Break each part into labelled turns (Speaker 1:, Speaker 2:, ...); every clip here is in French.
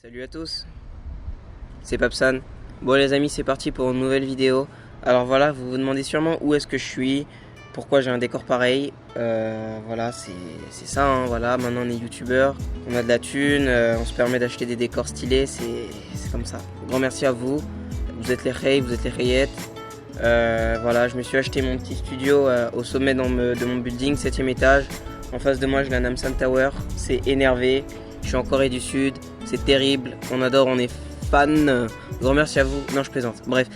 Speaker 1: Salut à tous, c'est Papsan. Bon les amis, c'est parti pour une nouvelle vidéo. Alors voilà, vous vous demandez sûrement où est-ce que je suis, pourquoi j'ai un décor pareil. Voilà, c'est ça, hein, voilà, maintenant on est youtubeur, on a de la thune, on se permet d'acheter des décors stylés, c'est comme ça. Grand merci à vous, vous êtes les Rey, vous êtes les Rayettes. Voilà, je me suis acheté mon petit studio au sommet de mon building, 7ème étage. En face de moi, j'ai la Namsan Tower, c'est énervé. Je suis en Corée du Sud, c'est terrible, on adore, on est fan. Grand merci à vous. Non, je plaisante. Bref,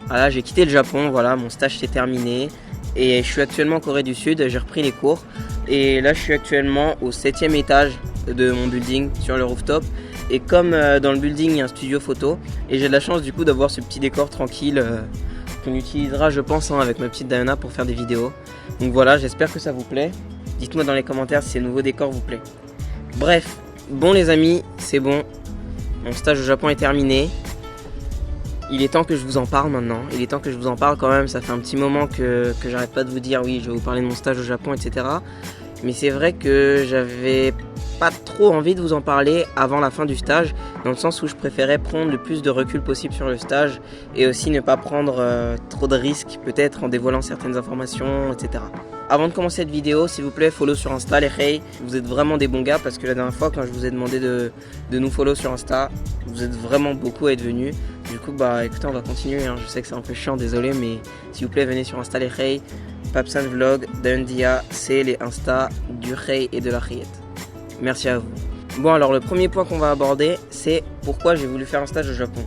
Speaker 1: voilà, j'ai quitté le Japon, voilà, mon stage s'est terminé. Et je suis actuellement en Corée du Sud, j'ai repris les cours. Et là, je suis actuellement au 7ème étage de mon building, sur le rooftop. Et comme dans le building, il y a un studio photo. Et j'ai de la chance du coup d'avoir ce petit décor tranquille qu'on utilisera, je pense, hein, avec ma petite Diana pour faire des vidéos. Donc voilà, j'espère que ça vous plaît. Dites-moi dans les commentaires si ces nouveaux décors vous plaît. Bref, bon les amis, c'est bon. Mon stage au Japon est terminé. Il est temps que je vous en parle maintenant. Il est temps que je vous en parle quand même. Ça fait un petit moment que j'arrête pas de vous dire oui, je vais vous parler de mon stage au Japon, etc. Mais c'est vrai que j'avais pas trop envie de vous en parler avant la fin du stage, dans le sens où je préférais prendre le plus de recul possible sur le stage et aussi ne pas prendre trop de risques, peut-être en dévoilant certaines informations, etc. Avant de commencer cette vidéo, s'il vous plaît, follow sur Insta, les Rey. Vous êtes vraiment des bons gars parce que la dernière fois, quand je vous ai demandé de nous follow sur Insta, vous êtes vraiment beaucoup à être venus. Du coup, bah écoutez, on va continuer. Hein. Je sais que c'est un peu chiant, désolé, mais s'il vous plaît, venez sur Insta, les Rey. Papsan Vlog, Dandia, c'est les Insta du Rey et de la Rayette. Merci à vous. Bon, alors le premier point qu'on va aborder, c'est pourquoi j'ai voulu faire un stage au Japon.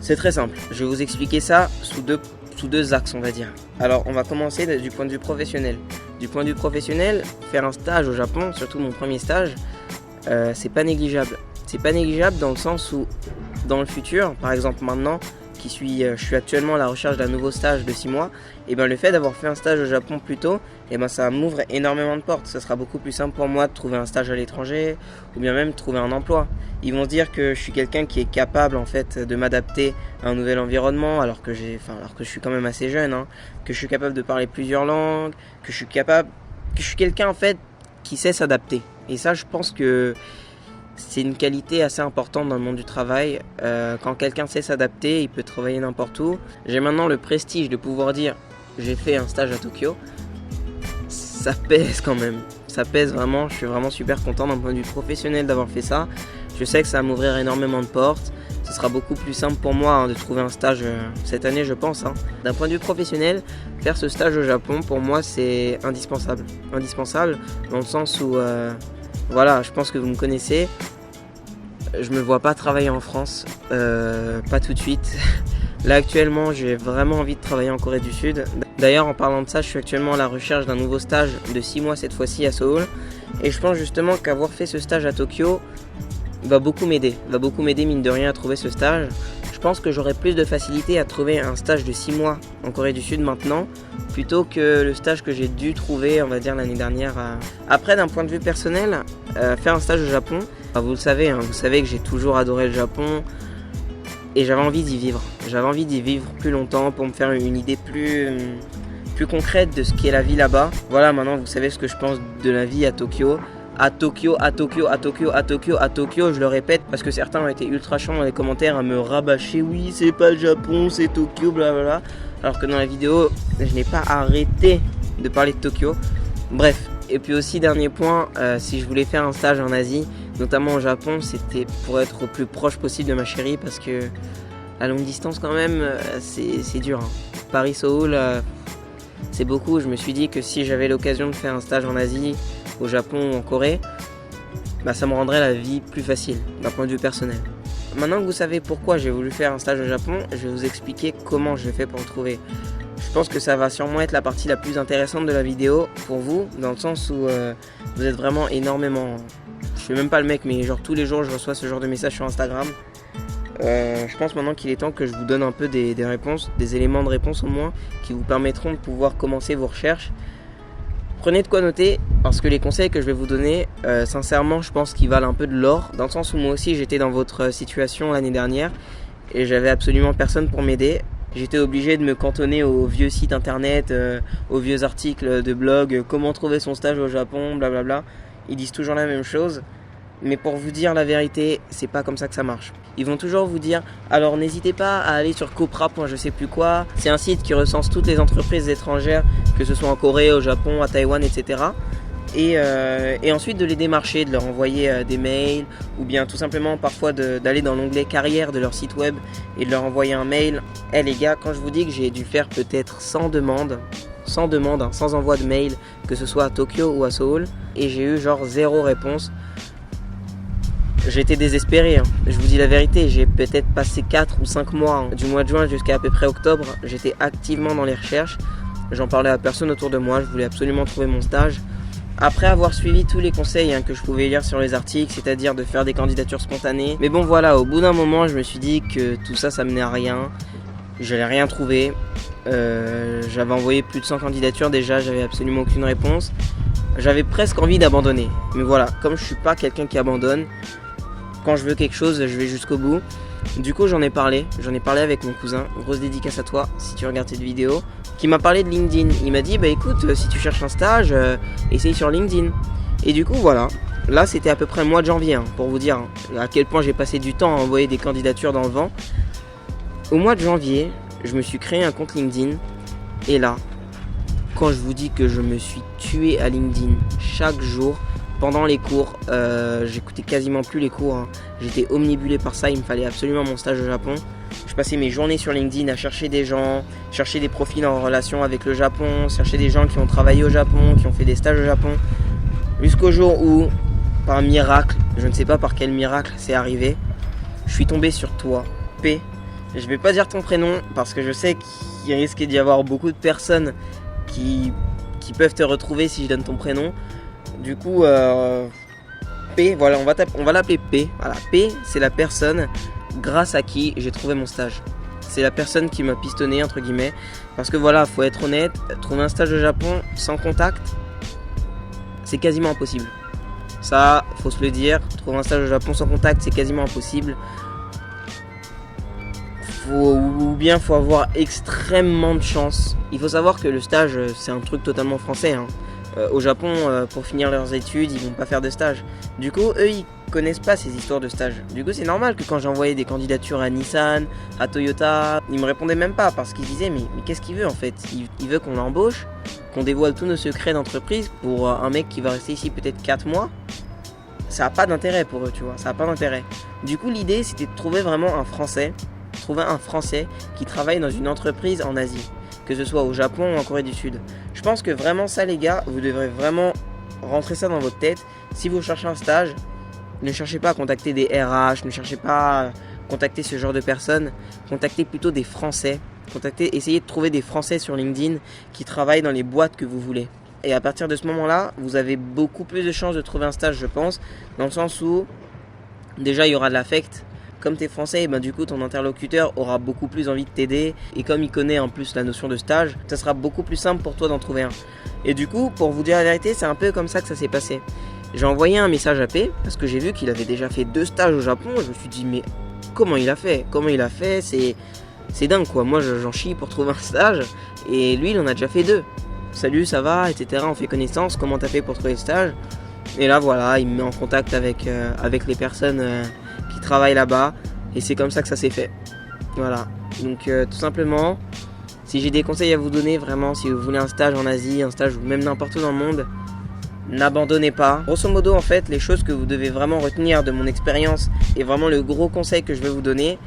Speaker 1: C'est très simple. Je vais vous expliquer ça sous deux axes, on va dire. Alors, on va commencer du point de vue professionnel. Du point de vue professionnel, faire un stage au Japon, surtout mon premier stage, c'est pas négligeable. C'est pas négligeable dans le sens où, dans le futur, par exemple maintenant, je suis actuellement à la recherche d'un nouveau stage de 6 mois, et ben le fait d'avoir fait un stage au Japon plus tôt, et ben ça m'ouvre énormément de portes. Ça sera beaucoup plus simple pour moi de trouver un stage à l'étranger, ou bien même trouver un emploi. Ils vont se dire que je suis quelqu'un qui est capable en fait de m'adapter à un nouvel environnement, alors que je suis quand même assez jeune, hein, que je suis capable de parler plusieurs langues, que je suis quelqu'un en fait qui sait s'adapter. Et ça, je pense que c'est une qualité assez importante dans le monde du travail. Quand quelqu'un sait s'adapter, il peut travailler n'importe où. J'ai maintenant le prestige de pouvoir dire j'ai fait un stage à Tokyo. Ça pèse quand même. Ça pèse vraiment. Je suis vraiment super content d'un point de vue professionnel d'avoir fait ça. Je sais que ça va m'ouvrir énormément de portes. Ce sera beaucoup plus simple pour moi hein, de trouver un stage cette année, je pense. Hein. D'un point de vue professionnel, faire ce stage au Japon, pour moi, c'est indispensable. Indispensable dans le sens où... voilà, je pense que vous me connaissez. Je me vois pas travailler en France, pas tout de suite. Là actuellement, j'ai vraiment envie de travailler en Corée du Sud. D'ailleurs, en parlant de ça, je suis actuellement à la recherche d'un nouveau stage de 6 mois cette fois-ci à Séoul. Et je pense justement qu'avoir fait ce stage à Tokyo va beaucoup m'aider. Va beaucoup m'aider mine de rien à trouver ce stage. Je pense que j'aurai plus de facilité à trouver un stage de 6 mois en Corée du Sud maintenant, plutôt que le stage que j'ai dû trouver, on va dire, l'année dernière. Après, d'un point de vue personnel, faire un stage au Japon, vous le savez, hein, vous savez que j'ai toujours adoré le Japon et j'avais envie d'y vivre. J'avais envie d'y vivre plus longtemps pour me faire une idée plus concrète de ce qu'est la vie là-bas. Voilà, maintenant vous savez ce que je pense de la vie à Tokyo. À Tokyo, je le répète parce que certains ont été ultra chauds dans les commentaires à me rabâcher. Oui, c'est pas le Japon, c'est Tokyo, blablabla. Alors que dans la vidéo, je n'ai pas arrêté de parler de Tokyo. Bref, et puis aussi dernier point, si je voulais faire un stage en Asie, notamment au Japon, c'était pour être au plus proche possible de ma chérie parce que la longue distance quand même, c'est dur. Hein. Paris-Séoul, c'est beaucoup. Je me suis dit que si j'avais l'occasion de faire un stage en Asie, au Japon ou en Corée, bah ça me rendrait la vie plus facile d'un point de vue personnel. Maintenant que vous savez pourquoi j'ai voulu faire un stage au Japon, je vais vous expliquer comment je fais pour le trouver. Je pense que ça va sûrement être la partie la plus intéressante de la vidéo pour vous, dans le sens où vous êtes vraiment énormément... Je suis même pas le mec, mais genre tous les jours je reçois ce genre de messages sur Instagram. Je pense maintenant qu'il est temps que je vous donne un peu des réponses, des éléments de réponse au moins, qui vous permettront de pouvoir commencer vos recherches. Prenez de quoi noter, parce que les conseils que je vais vous donner, sincèrement, je pense qu'ils valent un peu de l'or, dans le sens où moi aussi j'étais dans votre situation l'année dernière, et j'avais absolument personne pour m'aider. J'étais obligé de me cantonner aux vieux sites internet, aux vieux articles de blog, comment trouver son stage au Japon, blablabla. Ils disent toujours la même chose. Mais pour vous dire la vérité, c'est pas comme ça que ça marche. Ils vont toujours vous dire, alors n'hésitez pas à aller sur Copra. Je sais plus quoi. C'est un site qui recense toutes les entreprises étrangères, que ce soit en Corée, au Japon, à Taïwan, etc. Et ensuite de les démarcher, de leur envoyer des mails, ou bien tout simplement parfois d'aller dans l'onglet carrière de leur site web et de leur envoyer un mail. Les gars, quand je vous dis que j'ai dû faire peut-être 100 demandes, sans envoi de mail, que ce soit à Tokyo ou à Séoul, et j'ai eu genre 0 réponse. J'étais désespéré, hein. Je vous dis la vérité, j'ai peut-être passé 4 ou 5 mois, du mois de juin jusqu'à à peu près octobre, j'étais activement dans les recherches. J'en parlais à personne autour de moi, je voulais absolument trouver mon stage. Après avoir suivi tous les conseils que je pouvais lire sur les articles, c'est-à-dire de faire des candidatures spontanées. Mais bon voilà, au bout d'un moment, je me suis dit que tout ça, ça menait à rien. J'allais rien trouver. J'avais envoyé plus de 100 candidatures déjà, j'avais absolument aucune réponse. J'avais presque envie d'abandonner. Mais voilà, comme je suis pas quelqu'un qui abandonne, quand je veux quelque chose, je vais jusqu'au bout. Du coup, j'en ai parlé avec mon cousin. Grosse dédicace à toi si tu regardes cette vidéo. Qui m'a parlé de LinkedIn. Il m'a dit, bah écoute, si tu cherches un stage, essaye sur LinkedIn. Et du coup, voilà. Là, c'était à peu près le mois de janvier, pour vous dire à quel point j'ai passé du temps à envoyer des candidatures dans le vent. Au mois de janvier, je me suis créé un compte LinkedIn. Et là, quand je vous dis que je me suis tué à LinkedIn chaque jour, pendant les cours, j'écoutais quasiment plus les cours. J'étais omnibulé par ça, il me fallait absolument mon stage au Japon. Je passais mes journées sur LinkedIn à chercher des gens, chercher des profils en relation avec le Japon, chercher des gens qui ont travaillé au Japon, qui ont fait des stages au Japon. Jusqu'au jour où, par un miracle, je ne sais pas par quel miracle c'est arrivé, je suis tombé sur toi, P. Je vais pas dire ton prénom parce que je sais qu'il risquait d'y avoir beaucoup de personnes qui peuvent te retrouver si je donne ton prénom. Du coup, P, voilà, on va l'appeler P. Voilà, P, c'est la personne grâce à qui j'ai trouvé mon stage. C'est la personne qui m'a pistonné, entre guillemets. Parce que voilà, faut être honnête, trouver un stage au Japon sans contact, c'est quasiment impossible. Ça, faut se le dire, trouver un stage au Japon sans contact, c'est quasiment impossible. Ou bien faut avoir extrêmement de chance. Il faut savoir que le stage, c'est un truc totalement français. Au Japon, pour finir leurs études, ils vont pas faire de stage. Du coup, eux, ils connaissent pas ces histoires de stage. Du coup, c'est normal que quand j'envoyais des candidatures à Nissan, à Toyota, ils me répondaient même pas parce qu'ils disaient mais qu'est-ce qu'il veut en fait? Il veut qu'on l'embauche, qu'on dévoile tous nos secrets d'entreprise pour un mec qui va rester ici peut-être 4 mois. Ça a pas d'intérêt pour eux, tu vois, ça a pas d'intérêt. Du coup, l'idée, c'était de trouver vraiment un Français qui travaille dans une entreprise en Asie, que ce soit au Japon ou en Corée du Sud. Je pense que vraiment ça, les gars, vous devrez vraiment rentrer ça dans votre tête. Si vous cherchez un stage, ne cherchez pas à contacter des RH, ne cherchez pas à contacter ce genre de personnes. Contactez plutôt des Français. Essayez de trouver des Français sur LinkedIn qui travaillent dans les boîtes que vous voulez. Et à partir de ce moment-là, vous avez beaucoup plus de chances de trouver un stage, je pense, dans le sens où déjà il y aura de l'affect. Comme tu es français, du coup ton interlocuteur aura beaucoup plus envie de t'aider. Et comme il connaît en plus la notion de stage, ça sera beaucoup plus simple pour toi d'en trouver un. Et du coup, pour vous dire la vérité, c'est un peu comme ça que ça s'est passé. J'ai envoyé un message à P parce que j'ai vu qu'il avait déjà fait 2 stages au Japon. Je me suis dit mais comment il a fait? C'est dingue quoi. Moi j'en chie pour trouver un stage. Et lui il en a déjà fait 2. Salut, ça va, etc. On fait connaissance, comment t'as fait pour trouver le stage? Et là voilà, il me met en contact avec les personnes qui travaillent là-bas. Et c'est comme ça que ça s'est fait. Voilà, donc tout simplement, si j'ai des conseils à vous donner, vraiment, si vous voulez un stage en Asie, un stage ou même n'importe où dans le monde, n'abandonnez pas. Grosso modo, en fait, les choses que vous devez vraiment retenir de mon expérience et vraiment le gros conseil que je vais vous donner,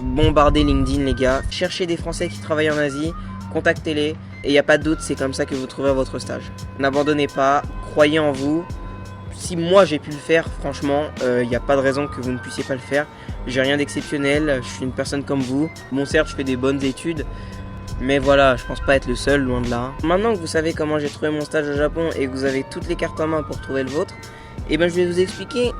Speaker 1: bombardez LinkedIn, les gars. Cherchez des Français qui travaillent en Asie, contactez-les. Et il n'y a pas de doute, c'est comme ça que vous trouverez votre stage. N'abandonnez pas, croyez en vous. Si moi j'ai pu le faire, franchement, il n'y a pas de raison que vous ne puissiez pas le faire. J'ai rien d'exceptionnel, je suis une personne comme vous. Bon, certes, je fais des bonnes études, mais voilà, je pense pas être le seul, loin de là. Maintenant que vous savez comment j'ai trouvé mon stage au Japon et que vous avez toutes les cartes en main pour trouver le vôtre, je vais vous expliquer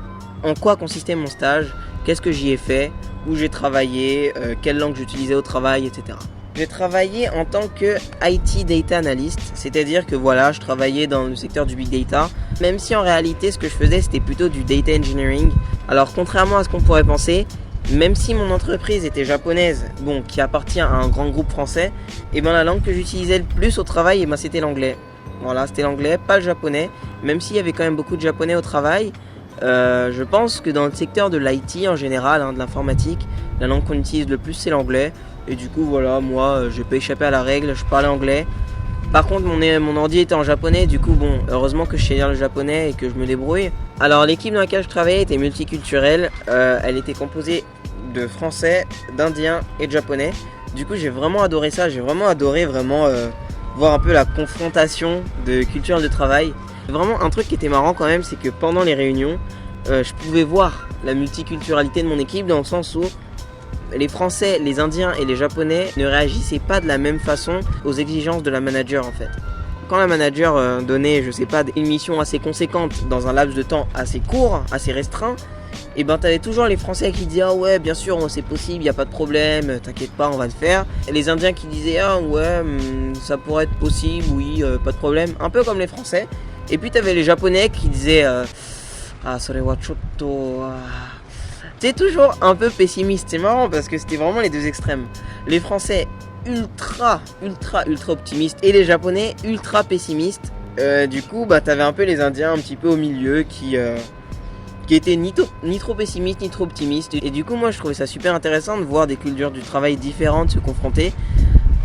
Speaker 1: en quoi consistait mon stage, qu'est-ce que j'y ai fait, où j'ai travaillé, quelle langue j'utilisais au travail, etc. J'ai travaillé en tant que IT Data Analyst, c'est-à-dire que voilà, je travaillais dans le secteur du Big Data, même si en réalité ce que je faisais c'était plutôt du Data Engineering. Alors contrairement à ce qu'on pourrait penser, même si mon entreprise était japonaise, qui appartient à un grand groupe français, la langue que j'utilisais le plus au travail, c'était l'anglais. Voilà, c'était l'anglais, pas le japonais, même s'il y avait quand même beaucoup de japonais au travail. Je pense que dans le secteur de l'IT en général, de l'informatique, la langue qu'on utilise le plus c'est l'anglais. Et du coup voilà, moi j'ai pas échappé à la règle, je parlais anglais. Par contre mon ordi était en japonais, du coup bon, heureusement que je sais lire le japonais et que je me débrouille. Alors l'équipe dans laquelle je travaillais était multiculturelle, elle était composée de français, d'indiens et de japonais. Du coup j'ai vraiment adoré ça, j'ai vraiment adoré voir un peu la confrontation de culture de travail. Vraiment un truc qui était marrant quand même, c'est que pendant les réunions, je pouvais voir la multiculturalité de mon équipe dans le sens où les Français, les Indiens et les Japonais ne réagissaient pas de la même façon aux exigences de la manager en fait. Quand la manager donnait, je sais pas, une mission assez conséquente dans un laps de temps assez court, assez restreint, et ben t'avais toujours les Français qui disaient ah ouais bien sûr c'est possible, y a pas de problème, t'inquiète pas on va le faire. Et les Indiens qui disaient ah ouais ça pourrait être possible, oui pas de problème, un peu comme les Français. Et puis t'avais les Japonais qui disaient ah sore wa chotto. C'est toujours un peu pessimiste, c'est marrant parce que c'était vraiment les deux extrêmes. Les Français ultra optimistes et les Japonais ultra pessimistes. Du coup bah t'avais un peu les Indiens un petit peu au milieu qui étaient ni trop pessimistes ni trop optimistes. Et du coup moi je trouvais ça super intéressant de voir des cultures du travail différentes se confronter.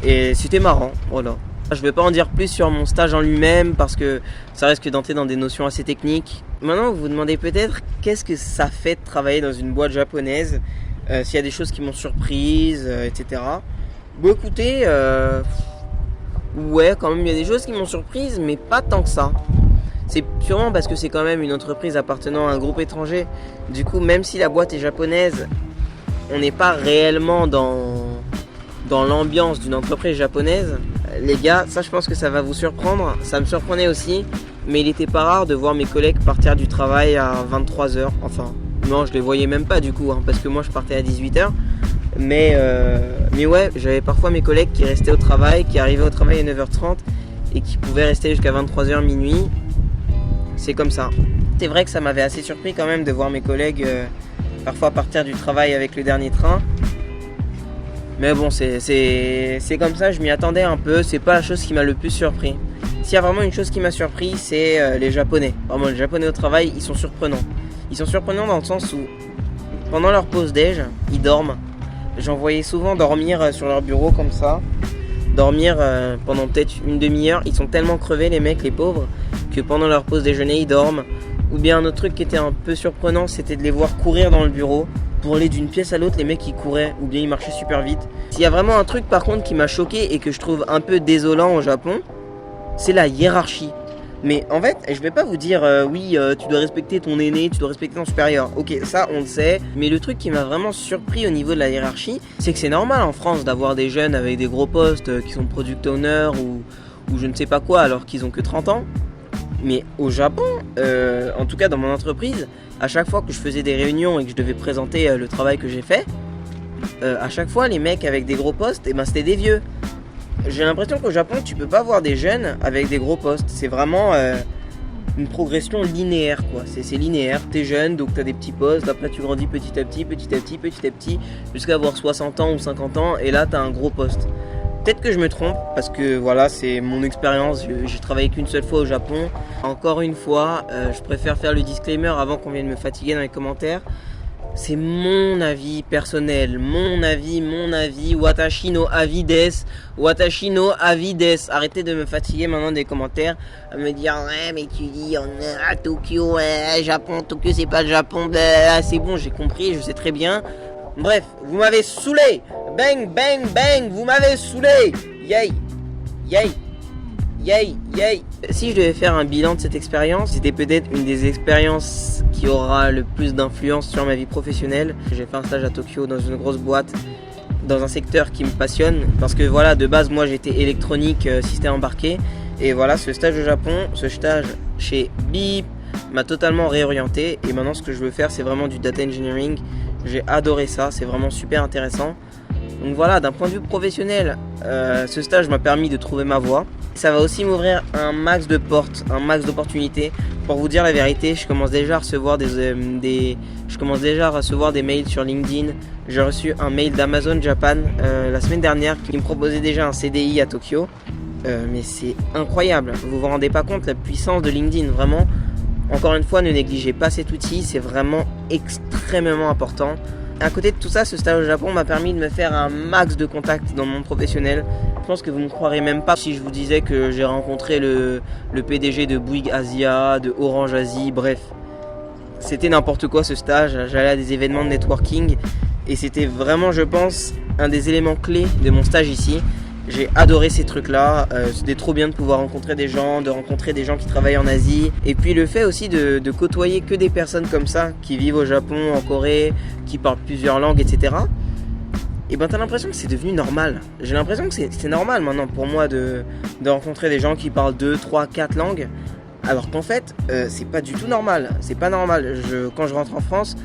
Speaker 1: Et c'était marrant, voilà. Je vais pas en dire plus sur mon stage en lui-même parce que ça risque d'entrer dans des notions assez techniques. Maintenant vous vous demandez peut-être qu'est-ce que ça fait de travailler dans une boîte japonaise, s'il y a des choses qui m'ont surprise, etc. Bon écoutez, ouais quand même il y a des choses qui m'ont surprise mais pas tant que ça. C'est sûrement parce que c'est quand même une entreprise appartenant à un groupe étranger. Du coup même si la boîte est japonaise, on n'est pas réellement dans l'ambiance d'une entreprise japonaise. Les gars, ça je pense que ça va vous surprendre, ça me surprenait aussi, mais il était pas rare de voir mes collègues partir du travail à 23h, enfin non je les voyais même pas du coup, parce que moi je partais à 18h, mais ouais, j'avais parfois mes collègues qui restaient au travail, qui arrivaient au travail à 9h30 et qui pouvaient rester jusqu'à 23h minuit, c'est comme ça. C'est vrai que ça m'avait assez surpris quand même de voir mes collègues parfois partir du travail avec le dernier train. Mais bon, c'est comme ça, je m'y attendais un peu, c'est pas la chose qui m'a le plus surpris. S'il y a vraiment une chose qui m'a surpris, c'est les Japonais. Vraiment, les Japonais au travail, ils sont surprenants. Ils sont surprenants dans le sens où, pendant leur pause déj, ils dorment. J'en voyais souvent dormir sur leur bureau comme ça. Dormir pendant peut-être une demi-heure. Ils sont tellement crevés, les mecs, les pauvres, que pendant leur pause déjeuner, ils dorment. Ou bien un autre truc qui était un peu surprenant, c'était de les voir courir dans le bureau. Pour aller d'une pièce à l'autre, les mecs ils couraient ou bien ils marchaient super vite. S'il y a vraiment un truc par contre qui m'a choqué et que je trouve un peu désolant au Japon, c'est la hiérarchie. Mais en fait, je vais pas vous dire oui, tu dois respecter ton aîné, tu dois respecter ton supérieur. Ok, ça on le sait. Mais le truc qui m'a vraiment surpris au niveau de la hiérarchie, c'est que c'est normal en France d'avoir des jeunes avec des gros postes qui sont product owners ou je ne sais pas quoi alors qu'ils ont que 30 ans. Mais au Japon, en tout cas dans mon entreprise, à chaque fois que je faisais des réunions et que je devais présenter le travail que j'ai fait, à chaque fois les mecs avec des gros postes, c'était des vieux. J'ai l'impression qu'au Japon tu peux pas voir des jeunes avec des gros postes. C'est vraiment une progression linéaire quoi. C'est linéaire, t'es jeune donc t'as des petits postes, après tu grandis petit à petit, jusqu'à avoir 60 ans ou 50 ans et là t'as un gros poste. Peut-être que je me trompe parce que voilà c'est mon expérience, j'ai travaillé qu'une seule fois au Japon. Encore une fois, je préfère faire le disclaimer avant qu'on vienne me fatiguer dans les commentaires. C'est mon avis personnel, mon avis, watashi no avis des, watashi no avis des. Arrêtez de me fatiguer maintenant des commentaires, à me dire ouais mais tu dis on est à Tokyo, ouais, Japon, Tokyo c'est pas le Japon, bah, c'est bon j'ai compris, je sais très bien. Bref, vous m'avez saoulé. Bang, bang, bang, vous m'avez saoulé. Yay, yay, yay, yay. Si je devais faire un bilan de cette expérience, c'était peut-être une des expériences qui aura le plus d'influence sur ma vie professionnelle. J'ai fait un stage à Tokyo dans une grosse boîte, dans un secteur qui me passionne. Parce que voilà, de base, moi j'étais électronique, système embarqué. Et voilà, ce stage au Japon, ce stage chez Beep m'a totalement réorienté. Et maintenant, ce que je veux faire, c'est vraiment du data engineering. J'ai adoré ça, c'est vraiment super intéressant. Donc voilà, d'un point de vue professionnel, ce stage m'a permis de trouver ma voie. Ça va aussi m'ouvrir un max de portes, un max d'opportunités. Pour vous dire la vérité, je commence déjà à recevoir des mails sur LinkedIn. J'ai reçu un mail d'Amazon Japan la semaine dernière qui me proposait déjà un CDI à Tokyo. Mais c'est incroyable, vous vous rendez pas compte la puissance de LinkedIn, vraiment. Encore une fois, ne négligez pas cet outil, c'est vraiment extrêmement important. À côté de tout ça, ce stage au Japon m'a permis de me faire un max de contacts dans le monde professionnel. Je pense que vous ne me croirez même pas si je vous disais que j'ai rencontré le PDG de Bouygues Asia, de Orange Asie, bref. C'était n'importe quoi ce stage, j'allais à des événements de networking et c'était vraiment, je pense, un des éléments clés de mon stage ici. J'ai adoré ces trucs-là, c'était trop bien de pouvoir rencontrer des gens, de rencontrer des gens qui travaillent en Asie. Et puis le fait aussi de côtoyer que des personnes comme ça, qui vivent au Japon, en Corée, qui parlent plusieurs langues, etc. Et ben t'as l'impression que c'est devenu normal. J'ai l'impression que c'est normal maintenant pour moi de rencontrer des gens qui parlent 2, 3, 4 langues. Alors qu'en fait, c'est pas du tout normal. C'est pas normal. Quand je rentre en France,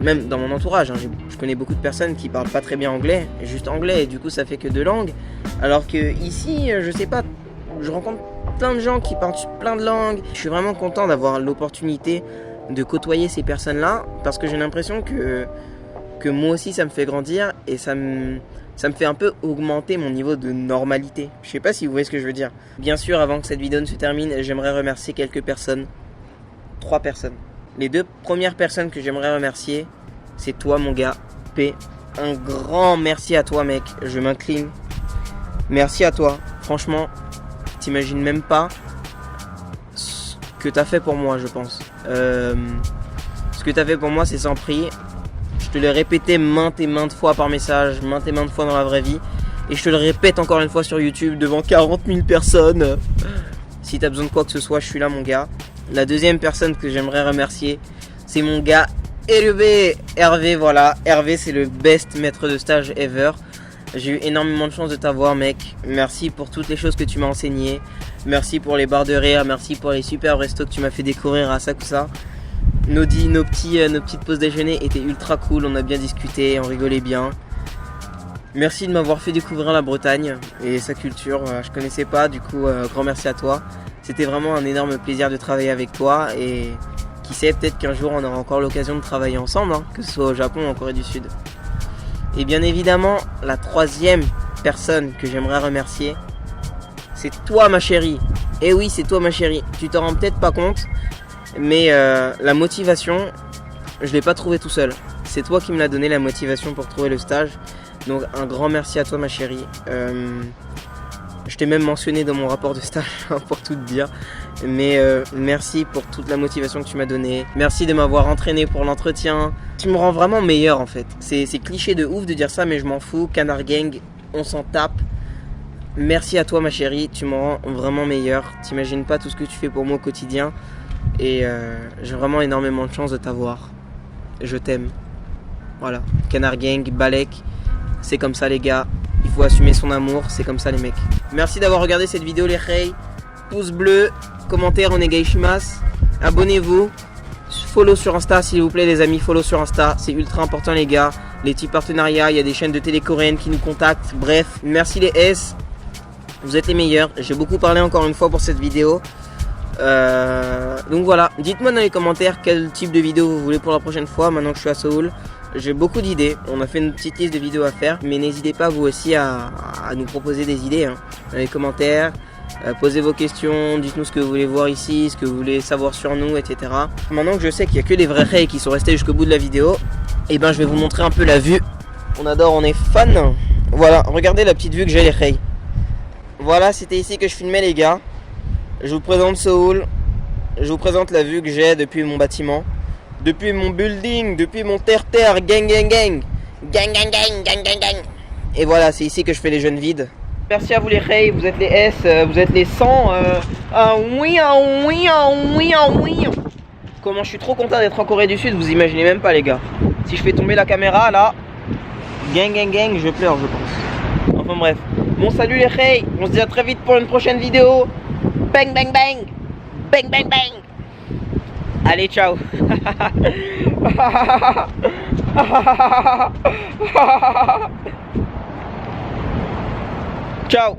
Speaker 1: même dans mon entourage, hein, je connais beaucoup de personnes qui parlent pas très bien anglais, juste anglais, et du coup ça fait que 2 langues. Alors que ici, je sais pas, je rencontre plein de gens qui parlent plein de langues. Je suis vraiment content d'avoir l'opportunité de côtoyer ces personnes-là, parce que j'ai l'impression que moi aussi ça me fait grandir et ça me fait un peu augmenter mon niveau de normalité. Je sais pas si vous voyez ce que je veux dire. Bien sûr, avant que cette vidéo ne se termine, j'aimerais remercier quelques personnes. 3 personnes. Les 2 premières personnes que j'aimerais remercier, c'est toi mon gars, P. Un grand merci à toi mec, je m'incline. Merci à toi, franchement, t'imagines même pas ce que t'as fait pour moi, je pense. Ce que t'as fait pour moi, c'est sans prix. Je te l'ai répété maintes et maintes fois par message, maintes et maintes fois dans la vraie vie. Et je te le répète encore une fois sur YouTube devant 40 000 personnes. Si t'as besoin de quoi que ce soit, je suis là mon gars. La deuxième personne que j'aimerais remercier, c'est mon gars Hervé, voilà. Hervé, c'est le best maître de stage ever. J'ai eu énormément de chance de t'avoir mec. Merci pour toutes les choses que tu m'as enseignées. Merci pour les barres de rire, merci pour les super restos que tu m'as fait découvrir à Asakusa. Nos petites pauses déjeuner étaient ultra cool, on a bien discuté, on rigolait bien. Merci de m'avoir fait découvrir la Bretagne et sa culture, je connaissais pas, du coup grand merci à toi. C'était vraiment un énorme plaisir de travailler avec toi et qui sait, peut-être qu'un jour on aura encore l'occasion de travailler ensemble, hein, que ce soit au Japon ou en Corée du Sud. Et bien évidemment, la 3e personne que j'aimerais remercier, c'est toi ma chérie. Et oui, c'est toi ma chérie, tu t'en rends peut-être pas compte. Mais la motivation, je ne l'ai pas trouvée tout seul. C'est toi qui me l'as donné la motivation pour trouver le stage. Donc un grand merci à toi ma chérie. Je t'ai même mentionné dans mon rapport de stage pour tout te dire. Mais merci pour toute la motivation que tu m'as donnée. Merci de m'avoir entraîné pour l'entretien. Tu me rends vraiment meilleur en fait. C'est cliché de ouf de dire ça mais je m'en fous. Canard Gang, on s'en tape. Merci à toi ma chérie, tu me rends vraiment meilleur. T'imagines pas tout ce que tu fais pour moi au quotidien. Et j'ai vraiment énormément de chance de t'avoir. Je t'aime. Voilà. Canard Gang, Balek. C'est comme ça les gars. Il faut assumer son amour. C'est comme ça les mecs. Merci d'avoir regardé cette vidéo les Rei. Pouce bleu. Commentaire onegaishimasu. Abonnez-vous. Follow sur Insta s'il vous plaît les amis. Follow sur Insta. C'est ultra important les gars. Les petits partenariats. Il y a des chaînes de télé coréennes qui nous contactent. Bref. Merci les S. Vous êtes les meilleurs. J'ai beaucoup parlé encore une fois pour cette vidéo. Donc voilà, dites-moi dans les commentaires quel type de vidéo vous voulez pour la prochaine fois maintenant que je suis à Séoul. J'ai beaucoup d'idées, on a fait une petite liste de vidéos à faire, mais n'hésitez pas vous aussi à nous proposer des idées hein, dans les commentaires. Posez vos questions, dites-nous ce que vous voulez voir ici, ce que vous voulez savoir sur nous, etc. Maintenant que je sais qu'il n'y a que des vrais Rei qui sont restés jusqu'au bout de la vidéo, et ben je vais vous montrer un peu la vue. On adore, on est fan. Voilà, regardez la petite vue que j'ai les Rei. Voilà, c'était ici que je filmais les gars. Je vous présente Séoul, je vous présente la vue que j'ai depuis mon bâtiment, depuis mon building, depuis mon terre-terre, gang gang gang, gang gang gang, gang gang gang. Et voilà, c'est ici que je fais les jeunes vides. Merci à vous les Rei, vous êtes les S, vous êtes les 100. Oui. Comment je suis trop content d'être en Corée du Sud, vous imaginez même pas les gars. Si je fais tomber la caméra là, gang gang gang, je pleure je pense. Enfin bref, bon salut les Rei, on se dit à très vite pour une prochaine vidéo. Bang bang bang, bang bang bang. Allez ciao. Ciao.